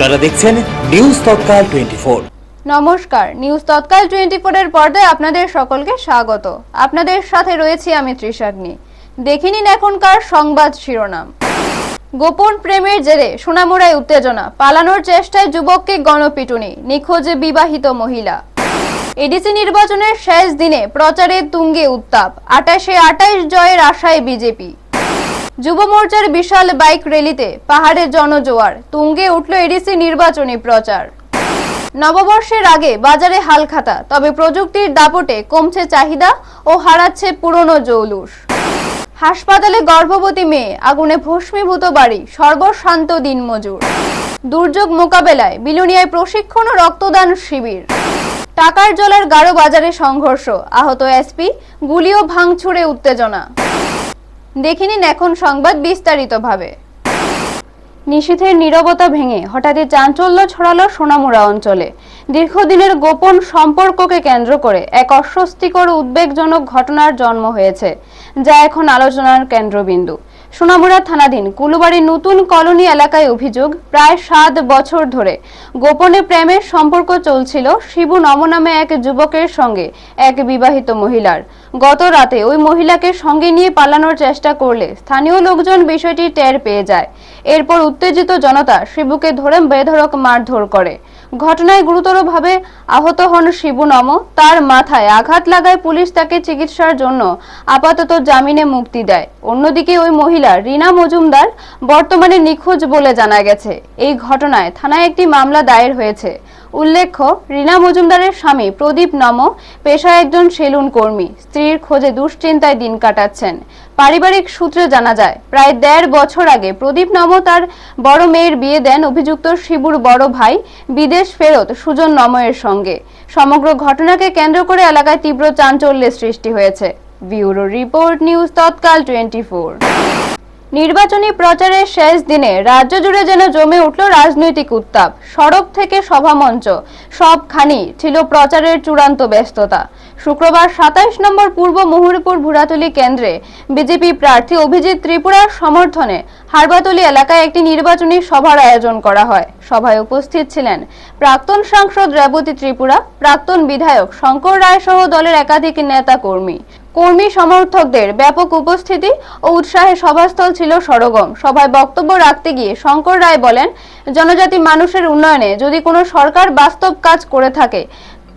আপনারা দেখছেন নিউজ তৎকাল 24। নমস্কার, নিউজ তৎকাল 24 এর পর্দায় আপনাদের সকলকে স্বাগত। আপনাদের সাথে রয়েছি আমি ত্রিশাগ্নি। দেখে নিন এখনকার সংবাদ শিরোনাম। গোপন প্রেমের জেরে সোনামুড়ায় উত্তেজনা, পালানোর চেষ্টায় যুবককে গণপিটুনি, নিখোঁজ বিবাহিত মহিলা। এডিসি নির্বাচনের শেষ দিনে প্রচারে তুঙ্গে উত্তাপ, 28 জয়ের আশায় বিজেপি। যুব মোর্চার বিশাল বাইক র্যালিতে পাহাড়ে জনজোয়ার, তুঙ্গে উঠল এডিসি নির্বাচনী প্রচার। নববর্ষের আগে বাজারে হালখাতা, তবে প্রযুক্তির দাপটে কমছে চাহিদা ও হারাচ্ছে পুরনো জৌলুস। হাসপাতালে গর্ভবতী মেয়ে, আগুনে ভস্মীভূত বাড়ি, সর্বশান্ত দিনমজুর। দুর্যোগ মোকাবেলায় বিলোনিয়ায় প্রশিক্ষণ ও রক্তদান শিবির। টাকার জলার গাঢ় বাজারে সংঘর্ষ, আহত এসপি, গুলি ও ভাঙচুরে উত্তেজনা। দেখে নিন এখন সংবাদ বিস্তারিতভাবে। নিশীথের নীরবতা ভেঙে হঠাৎই চাঞ্চল্য ছড়ালো সোনামুড়া অঞ্চলে। দীর্ঘদিনের গোপন সম্পর্ককে কেন্দ্র করে এক অস্বস্তিকর উদ্বেগজনক ঘটনার জন্ম হয়েছে, যা এখন আলোচনার কেন্দ্রবিন্দু। সোনামুড়া থানাধীন কুলুবাড়ি নতুন কলোনি এলাকায় অভিযোগ, প্রায় 7 বছর ধরে গোপনে প্রেমের সম্পর্ক চলছিল শিবু নম নামে এক যুবকের সঙ্গে এক বিবাহিত মহিলার। গত রাতে ওই মহিলাকে সঙ্গে নিয়ে পালানোর চেষ্টা করলে স্থানীয় লোকজন বিষয়টি টের পেয়ে যায়। এরপর উত্তেজিত জনতা শিবুকে ধরে বেধড়ক মারধর করে। ঘটনায় গুরুতরভাবে আহত হন শিবু নম। তার মাথায় আঘাত লাগায় পুলিশ তাকে চিকিৎসার জন্য আপাতত জামিনে মুক্তি দেয়। অন্যদিকে ওই মহিলা রিনা মজুমদার বর্তমানে নিখোঁজ বলে জানা গেছে। এই ঘটনায় থানায় একটি মামলা দায়ের হয়েছে। উল্লেখ্য, রিনা মজুমদারের স্বামী প্রদীপ নম পেশায় একজন সেলুন কর্মী, স্ত্রীর খোঁজে দুশ্চিন্তায় দিন কাটাচ্ছেন। পারিবারিক সূত্রে জানা যায়, প্রায় 1.5 বছর আগে প্রদীপ নম তার বড় মেয়ের বিয়ে দেন অভিযুক্ত শিবুর বড় ভাই বিদেশ ফেরত সুজন নময়ের সঙ্গে। সমগ্র ঘটনাকে কেন্দ্র করে এলাকায় তীব্র চাঞ্চল্যের সৃষ্টি হয়েছে। ব্যুরো রিপোর্ট, নিউজ তৎকাল 24। নির্বাচনী প্রচারের শেষ দিনে রাজ্য জুড়ে যেন জমে উঠল রাজনৈতিক উত্তাপ। সড়ক থেকে সভামঞ্চ সবখানি ছিল প্রচারের চূড়ান্ত ব্যস্ততা। শুক্রবার 27 নম্বর পূর্ব মুহুরপুর ভুরাতুলি কেন্দ্রে বিজেপি প্রার্থী অভিজিৎ ত্রিপুরার সমর্থনে হারবাতলি এলাকায় একটি নির্বাচনী সভার আয়োজন করা হয়। সভায় উপস্থিত ছিলেন প্রাক্তন সাংসদ রেবতী ত্রিপুরা, প্রাক্তন বিধায়ক শঙ্কর রায় সহ দলের একাধিক নেতা কর্মী সমর্থকদের ব্যাপক উপস্থিতি ও উৎসাহে সভাস্থল ছিল সরগম। সভায় বক্তব্য রাখতে গিয়ে শঙ্কর রায় বলেন, জনজাতি মানুষের উন্নয়নে যদি কোনো সরকার বাস্তব কাজ করে থাকে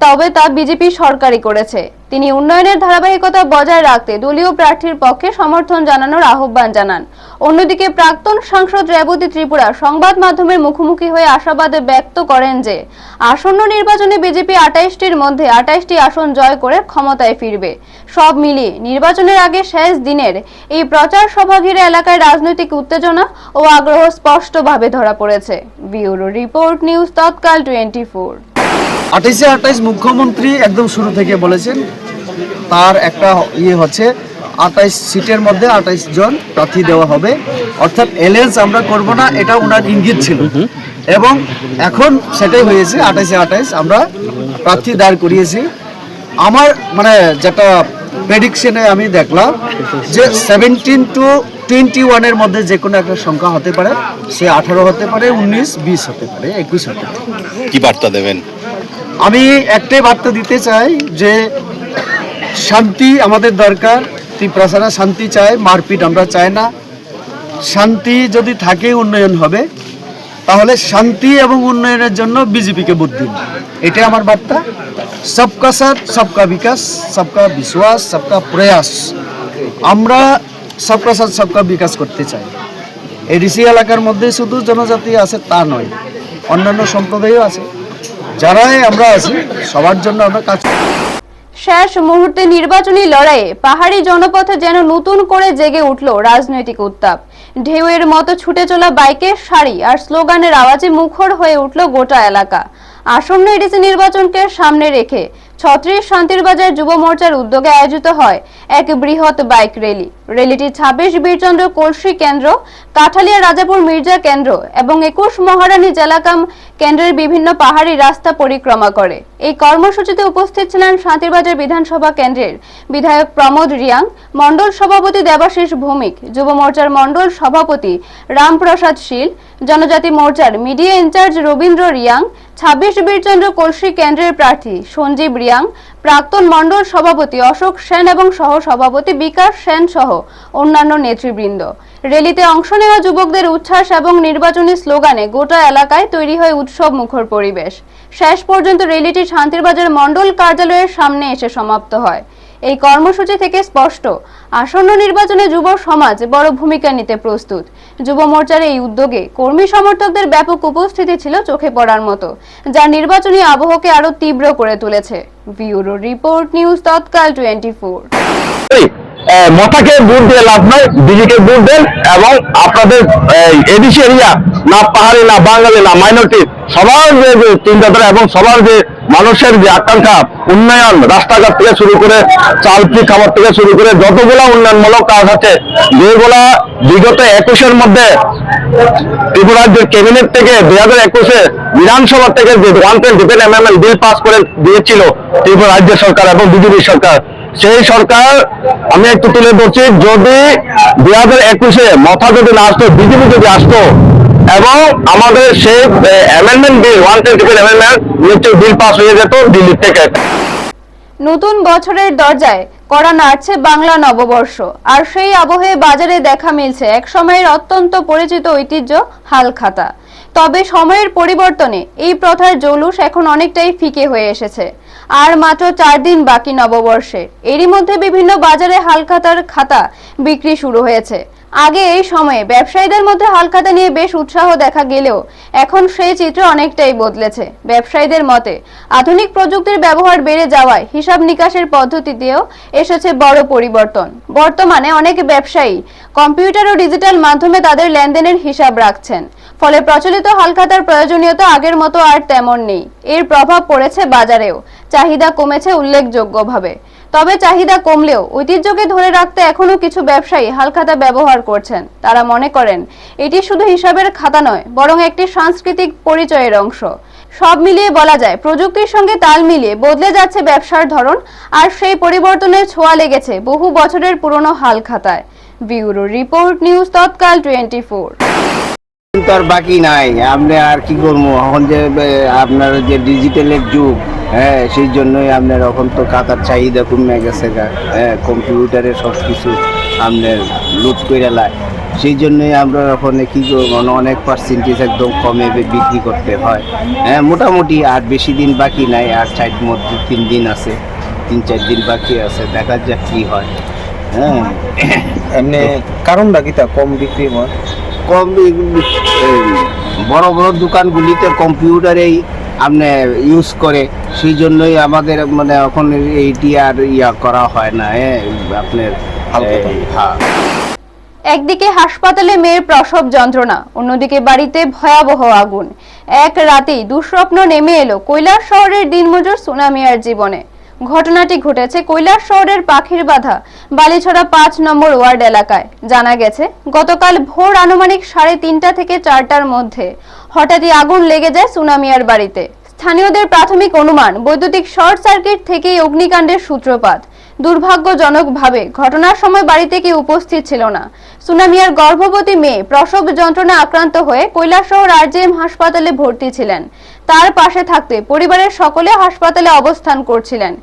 তবে তা বিজেপি সরকারই করেছে। তিনি উন্নয়নের ধারাবাহিকতা বজায় রাখতে দলীয় প্রার্থীর পক্ষে সমর্থন জানানোর আহ্বান জানান। অন্যদিকে প্রাক্তন সাংসদ রেবতী ত্রিপুরা সংবাদ মাধ্যমের মুখোমুখি হয়ে আশাবাদ ব্যক্ত করেন যে আসন্ন নির্বাচনে বিজেপি 28টির মধ্যে 28টি আসন জয় করে ক্ষমতায় ফিরবে। সব মিলিয়ে নির্বাচনের আগে শেষ দিনের এই প্রচার সভা ঘিরে এলাকায় রাজনৈতিক উত্তেজনা ও আগ্রহ স্পষ্টভাবে ধরা পড়েছে। ব্যুরো রিপোর্ট, নিউজ তৎকাল 24। 28 মুখ্যমন্ত্রী একদম শুরু থেকে বলেছেন তার একটা হচ্ছে 28 সিটের মধ্যে 28 জন প্রার্থী দেওয়া হবে, অর্থাৎ এলায়েন্স আমরা করব না, এটা ওনার ইঙ্গিত ছিল এবং এখন সেটাই হয়েছে। 28 আমরা প্রার্থী দাঁড় করিয়েছি। আমার যেটা প্রেডিকশনে আমি দেখলাম যে 17 to 21 মধ্যে যে কোনো একটা সংখ্যা হতে পারে, সে 18 হতে পারে, 19, 20 হতে পারে, 21 হতে পারে। কি বার্তা দেবেন? আমি একটাই বার্তা দিতে চাই যে শান্তি আমাদের দরকার। ত্রিপুরা শান্তি চায়, মারপিট আমরা চাই না। শান্তি যদি থাকে উন্নয়ন হবে, তাহলে শান্তি এবং উন্নয়নের জন্য বিজেপিকে ভোট দিন, এটাই আমার বার্তা। সবকা সাথ সবকা বিকাশ, সবকা বিশ্বাস, সবকা প্রয়াস। আমরা সবকা সাথ সবকা বিকাশ করতে চাই। এডিসি এলাকার মধ্যে শুধু জনজাতি আছে তা নয়, অন্যান্য সম্প্রদায়ও আছে। যারাই আমরা আছি সবার জন্য আমরা কাজ করি। শেষ মুহূর্তে নির্বাচনী লড়াইয়ে পাহাড়ি জনপথে যেন নতুন করে জেগে উঠল রাজনৈতিক উত্তাপ। ঢেউয়ের মতো ছুটে চলা বাইকের সারি আর স্লোগানের আওয়াজে মুখর হয়ে উঠল গোটা এলাকা। আসন্ন এডিসি নির্বাচনকে সামনে রেখে ৩৬ শান্তির বাজার যুব মোর্চার উদ্যোগে আয়োজিত হয় এক বৃহৎ বাইক র্যালি। র্যালিটি ২৬ বীরচন্দ্র কলসি কেন্দ্র, কাঠালিয়া রাজাপুর মির্জা কেন্দ্র এবং ২১ মহারানী জেলাকাম কেন্দ্রের বিভিন্ন পাহাড়ি রাস্তা পরিক্রমা করে। এই কর্মসূচিতে উপস্থিত ছিলেন শান্তিরবাজার বিধানসভা কেন্দ্রের বিধায়ক প্রমোদ রিয়াং, মণ্ডল সভাপতি দেবাশিস ভৌমিক, যুব মোর্চার মণ্ডল সভাপতি রামপ্রসাদ শীল, জনজাতি মোর্চার মিডিয়া ইনচার্জ রবীন্দ্র রিয়াং, ২৬ বীরচন্দ্র কলসি কেন্দ্রের প্রার্থী সঞ্জীব রিয়াং, প্রাক্তন মণ্ডল সভাপতি অশোক সেন এবং সহ সভাপতি বিকাশ সেন সহ অন্যান্য নেতৃবৃন্দ। র্যালিতে অংশ নেওয়া যুবকদের উচ্ছ্বাস এবং নির্বাচনী স্লোগানে গোটা এলাকায় তৈরি হয় উৎসব মুখর পরিবেশ। শেষ পর্যন্ত র্যালিটি শান্তিরবাজার মণ্ডল কার্যালয়ের সামনে এসে সমাপ্ত হয়। এই কর্মসূচি থেকে স্পষ্ট, আসন্ন নির্বাচনে যুব সমাজ বড় ভূমিকা নিতে প্রস্তুত। যুব মোর্চার এই উদ্যোগে কর্মী সমর্থকদের ব্যাপক উপস্থিতি ছিল চোখে পড়ার মতো, যা নির্বাচনী আবহকে আরো তীব্র করে তুলেছে। ব্যুরো রিপোর্ট, নিউজ তৎকাল 24। মথাকে ভোট দিয়ে লাভ নয়, দিদিকে ভোট দেন এবং আপনাদের এডিসি এরিয়া না পাহাড়ি না বাঙালি না মাইনরিটি সবার যে চিন্তাধারা এবং সবার যে মানুষের যে আকাঙ্ক্ষা উন্নয়ন, রাস্তাঘাট থেকে শুরু করে চালচি খাবার থেকে শুরু করে যতগুলা উন্নয়নমূলক কাজ আছে, যেগুলা বিগত ২১-এর মধ্যে ত্রিপুরা রাজ্যের ক্যাবিনেট থেকে ২০২১-এ বিধানসভা থেকে যে 127 MML বিল পাস করে দিয়েছিল ত্রিপুরা রাজ্য সরকার এবং বিজেপি সরকার, সেই সরকার আমি একটু তুলে ধরছি, যদি ২০২১-এ মথা যদি না আসতো, বিজেপি যদি আসতো এবং আমাদের সেই amendment bill 127 MML bill pass হয়ে যেত দিল্লি থেকে। নতুন বছরের দরজায় কড়া নাড়ছে বাংলা নববর্ষ, আর সেই আবহে বাজারে দেখা মিলছে এক সময়ের অত্যন্ত পরিচিত ঐতিহ্য হালখাতা। তবে সময়ের পরিবর্তনে এই প্রথার জৌলুস এখন অনেকটাই ফিকে হয়ে এসেছে। আর মাত্র ৪ দিন বাকি নববর্ষে, এরই মধ্যে বিভিন্ন বাজারে হালখাতার খাতা বিক্রি শুরু হয়েছে। আগে এই সময়ে ব্যবসায়ীদের মধ্যে হালখাতা নিয়ে বেশ উৎসাহ দেখা গেলেও এখন সেই চিত্র অনেকটাই বদলেছে। ব্যবসায়ীদের মতে আধুনিক প্রযুক্তির ব্যবহার বেড়ে যাওয়ায় হিসাব নিকাশের পদ্ধতিতেও এসেছে বড় পরিবর্তন। বর্তমানে অনেক ব্যবসায়ী কম্পিউটার ও ডিজিটাল মাধ্যমে তাদের লেনদেনের হিসাব রাখছেন, ফলে প্রচলিত হালখাতার প্রয়োজনীয়তা আগের মতো আর তেমন নেই। এর প্রভাব পড়েছে বাজারেও, চাহিদা কমেছে উল্লেখযোগ্যভাবে। তবে চাহিদা কমলেও ঐতিহ্যকে ধরে রাখতে এখনো কিছু ব্যবসায়ী হালখাতা ব্যবহার করছেন। তারা মনে করেন এটি শুধু হিসাবের খাতা নয়, বরং একটি সাংস্কৃতিক পরিচয়ের অংশ। সব মিলিয়ে বলা যায় প্রযুক্তির সঙ্গে তাল মিলিয়ে বদলে যাচ্ছে ব্যবসার ধরন, আর সেই পরিবর্তনের ছোঁয়া লেগেছে বহু বছরের পুরনো হালখাতায়। ব্যুরো রিপোর্ট, নিউজ তৎকাল 24। তার বাকি নাই, আপনি আর কি করবো এখন যে আপনার যে ডিজিটালের যুগ, হ্যাঁ সেই জন্যই আপনার এখন তো খাতার চাহিদা কমে গেছে। হ্যাঁ কম্পিউটারে সব কিছু আপনার লোড করে লায়, সেই জন্যই আমরা এখন কি করবো অনেক পার্সেন্টেজ একদম কমে বিক্রি করতে হয়। হ্যাঁ মোটামুটি আর বেশি দিন বাকি নাই, আর 4 মধ্যে 3 দিন আছে, 3-4 দিন বাকি আছে, দেখা যাক কি হয়। হ্যাঁ এমনি কারণটা কি তা কম বিক্রি হয়? কম বড় বড় দোকানগুলিতে কম্পিউটারেই আপনি ইউজ করে, সেই জন্যই আমাদের মানে এখন এইটি আর করা হয় না। আপনার হ্যাঁ, একদিকে হাসপাতালে মেয়ের প্রসব যন্ত্রণা, অন্যদিকে বাড়িতে ভয়াবহ আগুন। এক রাতেই দুঃস্বপ্ন নেমে এলো কৈলাস শহরের দিনমজুর সুনামিয়ার জীবনে। ঘটনাটি ঘটেছে কৈলাস শহরের পাখির বাঁধা বালিছড়া ৫ নম্বর ওয়ার্ড এলাকায়। জানা গেছে গতকাল ভোর আনুমানিক 3:30 থেকে 4টার মধ্যে হঠাৎই আগুন লেগে যায় সুনামিয়ার বাড়িতে। স্থানীয়দের প্রাথমিক অনুমান বৈদ্যুতিক শর্ট সার্কিট থেকেই অগ্নিকাণ্ডের সূত্রপাত। দুর্ভাগ্যজনকভাবে ঘটনার সময় বাড়িতে কেউ উপস্থিত ছিল না। সুনামিয়ার গর্ভবতী মেয়ে প্রসব যন্ত্রণা আক্রান্ত হয়ে কৈলাসশহর RJM হাসপাতালে ভর্তি ছিলেন। তার পাশে থাকতে পরিবারের সকলে হাসপাতালে অবস্থান করছিলেন।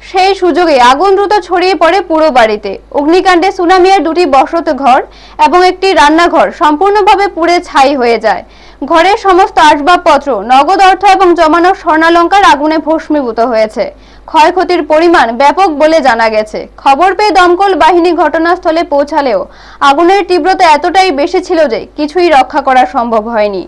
সেই সুযোগে আগুন দ্রুত ছড়িয়ে পড়ে পুরো বাড়িতে। অগ্নিকাণ্ডে সুনামিয়ার 2টি বসত ঘর এবং একটি রান্নাঘর সম্পূর্ণভাবে পুড়ে ছাই হয়ে যায়। ঘরের সমস্ত আসবাবপত্র, নগদ অর্থ এবং জমানো স্বর্ণালংকার আগুনে ভস্মীভূত হয়েছে। ক্ষয়ক্ষতির পরিমাণ ব্যাপক বলে জানা গেছে। খবর পেয়ে দমকল বাহিনী ঘটনাস্থলে পৌঁছালেও আগুনের তীব্রতা এতটাই বেশি ছিল যে কিছুই রক্ষা করা সম্ভব হয়নি।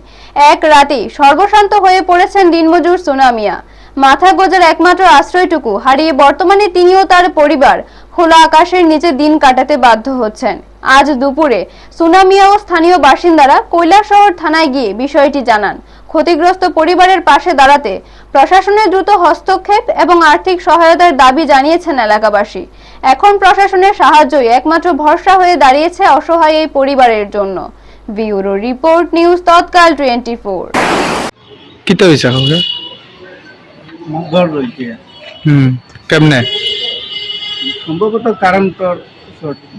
এক রাতেই সর্বশান্ত হয়ে পড়েছেন দিনমজুর সুনামিয়া। মাথা গোজার একমাত্র আশ্রয়টুকু হারিয়ে বর্তমানে তিনি ও তার পরিবার খোলা আকাশের নিচে দিন কাটাতে বাধ্য হচ্ছেন। আজ দুপুরে সুনামিয়া ও স্থানীয় বাসিন্দারা কৈলাসশহর থানায় গিয়ে বিষয়টি জানান। ক্ষতিগ্রস্ত পরিবারের পাশে দাঁড়াতে প্রশাসনের দ্রুত হস্তক্ষেপ এবং আর্থিক সহায়তার দাবি জানিয়েছেন এলাকাবাসী। এখন প্রশাসনের সাহায্যই একমাত্র ভরসা হয়ে দাঁড়িয়েছে অসহায় এই পরিবারের জন্য। ব্যুরো রিপোর্ট, নিউজ তৎকাল 24। কিতা হইছে কাউকে? ঘর রয়েছে কেমনে? সম্ভবত কারণ তোর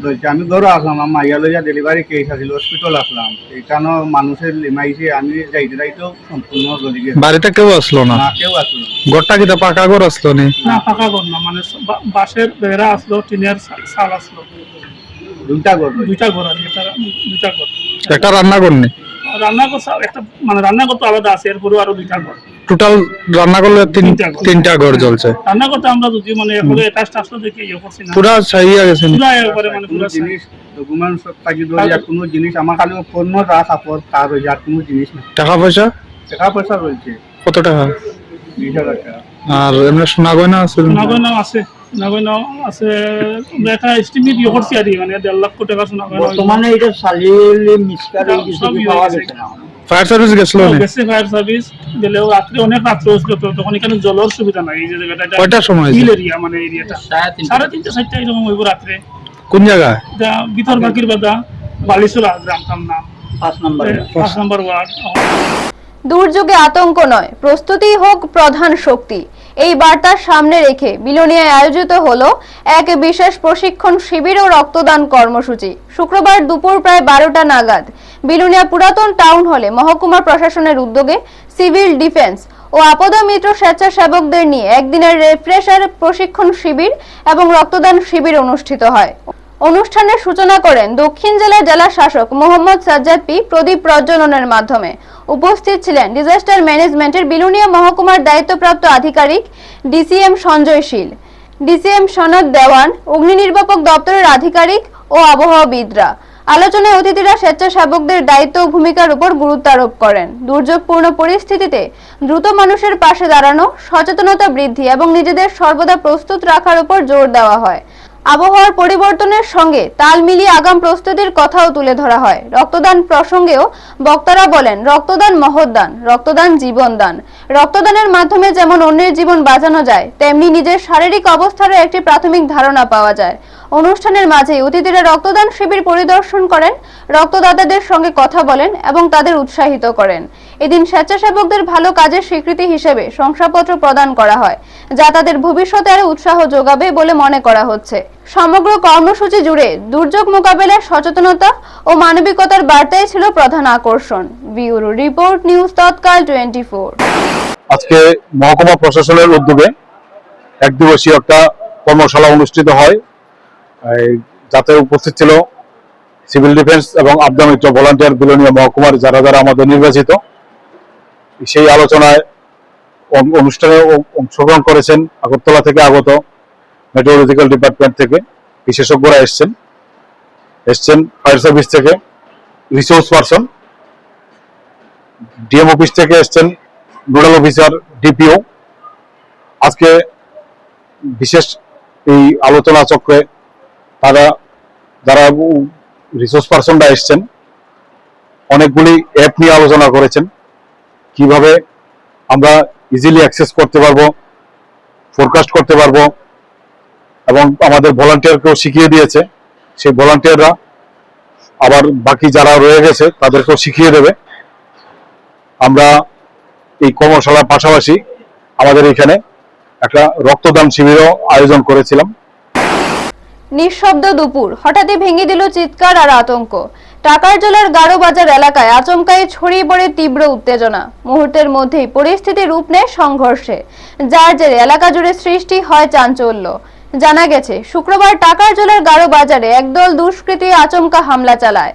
রয়েছে। আমি ধরো আসলাম, আমার মাইয়া লইয়া ডেলিভারি কেস আছিল, হসপিটাল আসলাম, এইখানে মানুষের লিমাইছে, আমি যাইতে যাইতেও সম্পূর্ণ জ্বলি গেছে। বাড়িতে কেউ আসলো না? না, কেউ আসলো না। ঘরটা কিতা পাকা ঘর আসলো নি? না, পাকা ঘর না, মানে বাঁশের বেড়া আসলো, টিনের চাল আসলো। দুইটা ঘর রয়েছে। দুইটা ঘর আর কি, দুইটা ঘর। একটা রান্না করনি? রান্নাঘর একটা, মানে রান্নাঘর তো আলাদা আছে, এরপরেও আরো দুইটা ঘর। টোটাল রান্না করলে তিনটা ঘর জ্বলছে। রান্নাঘরটা আমরা যদি মানে এরপরে অ্যাটাচড আসলো দেখি ইয়ে করছি না, পুরা ছাইয়া গেছে। পুরা একবারে মানে কোনো পুরা জিনিস ডকুমেন্টস থাকি ধরি আর কোনো জিনিস আমার খালি পণ্য যা কাপড় তার রয়েছে, আর কোনো জিনিস না। টাকা পয়সা? টাকা পয়সা রয়েছে কত টাকা? 20,000 টাকা। আর এমনি সোনা গয়না আছে? সোনা গয়নাও আছে, সোনা গয়নাও আছে। আমরা একটা এস্টিমেট ইয়ে করছি আর কি, মানে 1.5 লাখ টাকা সোনা গয়না। বর্তমানে এটা সালিয়ে মিসকার এই কিছু সবই পাওয়া হয়ে গেছে না। ফায়ার সার্ভিস গেছিল না? গেছে ফায়ার সার্ভিস গেলেও রাত্রে, অনেক রাত্রে হয়েছিল, তো তখন এখানে জলের সুবিধা নাই। এই যে জায়গাটা কয়টার সময় হয়েছে? হিল এরিয়া, মানে এরিয়াটা 3:30 4টা এরকম হইব রাত্রে। কোন জায়গা? এটা ভিতর বাকির বাদা বালিসুরা গ্রামটার নাম, 5 নম্বর ওয়ার্ড। দুর্যোগে আতঙ্ক নয়, প্রস্তুতিই হোক প্রধান শক্তি। এই বার্তা সামনে রেখে বিলোনিয়ায় আয়োজিত হলো এক বিশেষ প্রশিক্ষণ শিবির ও রক্তদান কর্মসূচি। শুক্রবার দুপুর প্রায় 12টা নাগাদ বিলোনিয়া পুরাতন টাউন হলে মহকুমা প্রশাসনের উদ্যোগে সিভিল ডিফেন্স ও আপদ মিত্র স্বেচ্ছাসেবকদের নিয়ে একদিনের রিফ্রেশার প্রশিক্ষণ শিবির এবং রক্তদান শিবির অনুষ্ঠিত হয়। অনুষ্ঠানের সূচনা করেন দক্ষিণ জেলার জেলা শাসক মোহাম্মদ সাজ্জাদ পি প্রদীপ প্রজ্বলনের মাধ্যমে। উপস্থিত ছিলেন ডিজাস্টার ম্যানেজমেন্টের বিলোনিয়া মহকুমার দায়িত্বপ্রাপ্ত আধিকারিক ডিসিএম সঞ্জয় শীল, ডিসিএম সনদ দেওয়ান, অগ্নি নির্বাপক দপ্তরের আধিকারিক ও আবহাওয়াবিদরা। আলোচনায় অতিথিরা স্বেচ্ছাসেবকদের দায়িত্ব ও ভূমিকার উপর গুরুত্ব আরোপ করেন। দুর্যোগপূর্ণ পরিস্থিতিতে দ্রুত মানুষের পাশে দাঁড়ানো, সচেতনতা বৃদ্ধি এবং নিজেদের সর্বদা প্রস্তুত রাখার উপর জোর দেওয়া হয়। আবহাওয়ার পরিবর্তনের সঙ্গে তাল মিলিয়ে আগাম প্রস্তুতির কথাও তুলে ধরা হয়। রক্তদান প্রসঙ্গেও বক্তারা বলেন, রক্তদান মহৎদান, রক্তদান জীবনদান। রক্তদানের মাধ্যমে যেমন অন্যের জীবন বাঁচানো যায়, তেমনি নিজের শারীরিক অবস্থারও একটি প্রাথমিক ধারণা পাওয়া যায়। অনুষ্ঠানের মাঝে অতিথিরা রক্তদান শিবির পরিদর্শন করেন, রক্তদাতাদের সঙ্গে কথা বলেন এবং তাদের উৎসাহিত করেন। এদিন স্বেচ্ছাসেবকদের ভালো কাজের স্বীকৃতি হিসেবে শংসাপত্র প্রদান করা হয়, যা তাদের ভবিষ্যতে আরো উৎসাহ যোগাবে বলে মনে করা হচ্ছে। সমগ্র কর্মসূচি জুড়ে দুর্যোগ মোকাবেলার সচেতনতা ও মানবিকতার বার্তাই ছিল প্রধান আকর্ষণ। ব্যুরো রিপোর্ট, নিউজ তৎকাল 24। আজকে মহকুমা প্রশাসনের উদ্যোগে এক দিবসীয় একটা কর্মশালা অনুষ্ঠিত হয়, যাতে উপস্থিত ছিল সিভিল ডিফেন্স এবং আপদা মিত্র ভলান্টিয়ার বিলোনিয়া মহকুমার যারা যারা আমাদের নির্বাচিত। সেই আলোচনায় অনুষ্ঠানে অংশগ্রহণ করেছেন আগরতলা থেকে আগত মেট্রোলজিক্যাল ডিপার্টমেন্ট থেকে বিশেষজ্ঞরা এসছেন ফায়ার সার্ভিস থেকে রিসোর্স পারসন, ডিএম অফিস থেকে এসছেন নোডাল অফিসার, ডিপিও। আজকে বিশেষ এই আলোচনা চক্রে যারা রিসোর্স পারসনরা এসছেন অনেকগুলি অ্যাপ নিয়ে আলোচনা করেছেন, কিভাবে আমরা ইজিলি অ্যাক্সেস করতে পারবো, ফোরকাস্ট করতে পারবো, এবং আমাদের ভলান্টিয়ারকেও শিখিয়ে দিয়েছে। সেই ভলান্টিয়াররা আবার বাকি যারা রয়ে গেছে তাদেরকেও শিখিয়ে দেবে। আমরা এই কর্মশালার পাশাপাশি আমাদের এখানে একটা রক্তদান শিবিরও আয়োজন করেছিলাম। নিঃশব্দ দুপুর হঠাৎই ভেঙে দিল চিৎকার আর আতঙ্ক। টাকার জলার গারো বাজার এলাকায় আচমকাই ছড়িয়ে পড়ে তীব্র উত্তেজনা। মুহূর্তের মধ্যেই পরিস্থিতি রূপ নেয় সংঘর্ষে, যার জেরে এলাকা জুড়ে সৃষ্টি হয় চাঞ্চল্য। জানা গেছে, শুক্রবার টাকার জলার গারো বাজারে একদল দুষ্কৃতী আচমকা হামলা চালায়।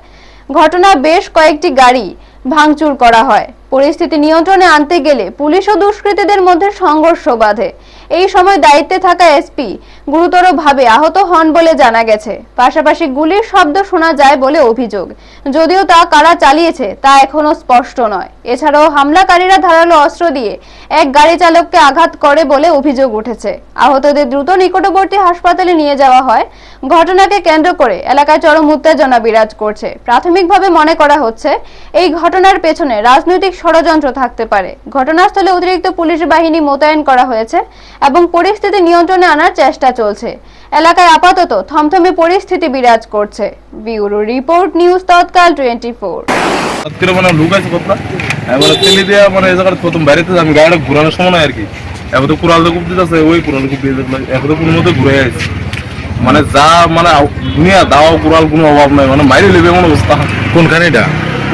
ঘটনা বেশ কয়েকটি গাড়ি ভাঙচুর করা হয়। পরিস্থিতি নিয়ন্ত্রণে আনতে গেলে পুলিশ ও দুষ্কৃতীদের মধ্যে সংঘর্ষ বাধে। এই সময় দায়িত্বে থাকা এসপি গুরুতরভাবে আহত হন বলে জানা গেছে। পাশাপাশি গুলির শব্দ শোনা যায় বলে অভিযোগ, যদিও তা কারা চালিয়েছে তা এখনো স্পষ্ট নয়। এছাড়াও হামলাকারীরা ধারালো অস্ত্র দিয়ে এক গাড়ি চালককে আঘাত করে বলে অভিযোগ উঠেছে। আহতদের দ্রুত নিকটবর্তী হাসপাতালে নিয়ে যাওয়া হয়। ঘটনাকে কেন্দ্র করে এলাকায় চরম উত্তেজনা বিরাজ করছে। প্রাথমিকভাবে মনে করা হচ্ছে এই ঘটনার পেছনে রাজনৈতিক ষড়যন্ত্র থাকতে পারে। ঘটনাস্থলে অতিরিক্ত পুলিশ বাহিনী মোতায়েন করা হয়েছে এবং পরিস্থিতি নিয়ন্ত্রণে আনার চেষ্টা চলছে। এলাকায় আপাতত থমথমে পরিস্থিতি বিরাজ করছে। ব্যুরো রিপোর্ট, নিউজ তৎকাল 24। মানে লোক আছে কত মানে তেলি দিয়া মানে এই জায়গায় প্রথম বাইরেতে আমি গাড়িটা ঘুরানোর সময় নয় আর কি, এখন তো কুড়াল খুব দিতেছে, ওই কুড়াল খুব দিয়ে এখন তো কোনো মতো ঘুরে আসছে, মানে যা মানে দুনিয়া দাওয়া কুড়াল কোনো অভাব নাই, মানে মাইরে লেবে এমন অবস্থা। কোনখানে এটা?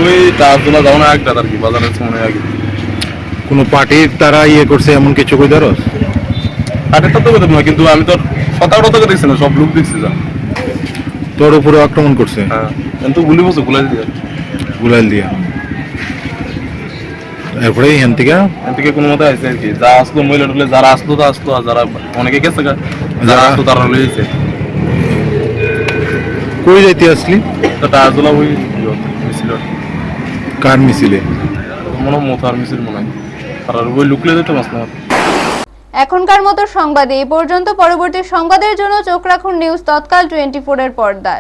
ওই টাচগুলা যাও না একটা আর কি বাজারের সময় আগে কোনো পার্টির তারা ইয়ে করছে এমন কিছু কই ধরো? আটেরটা তো বেতন না, কিন্তু আমি তো কথাটা তো দেখছি না, সব লোক দেখছি যা তোর উপরে আক্রমণ করছে? হ্যাঁ, কিন্তু গুলি বসে গুলাই দিয়ে গুলাল দিয়া। এরপরে এখান থেকে কোনো মতো আসছে আর কি, যা আসলো মহিলা টুলে যারা আসলো তো আসলো, আর যারা অনেকে গেছে যারা আসলো তারা লইছে। কই যাইতে আসলি? তো টাচগুলা ওই মিছিল, কার মিছিলে? মনে হয় মোথার মিছিল মনে হয়, আর ওই লুকলে যেতে মাস না। এখনকার মতো সংবাদ এই পর্যন্ত। পরবর্তী সংবাদের জন্য চোখ রাখুন নিউজ তৎকাল 24 এর পর্দায়।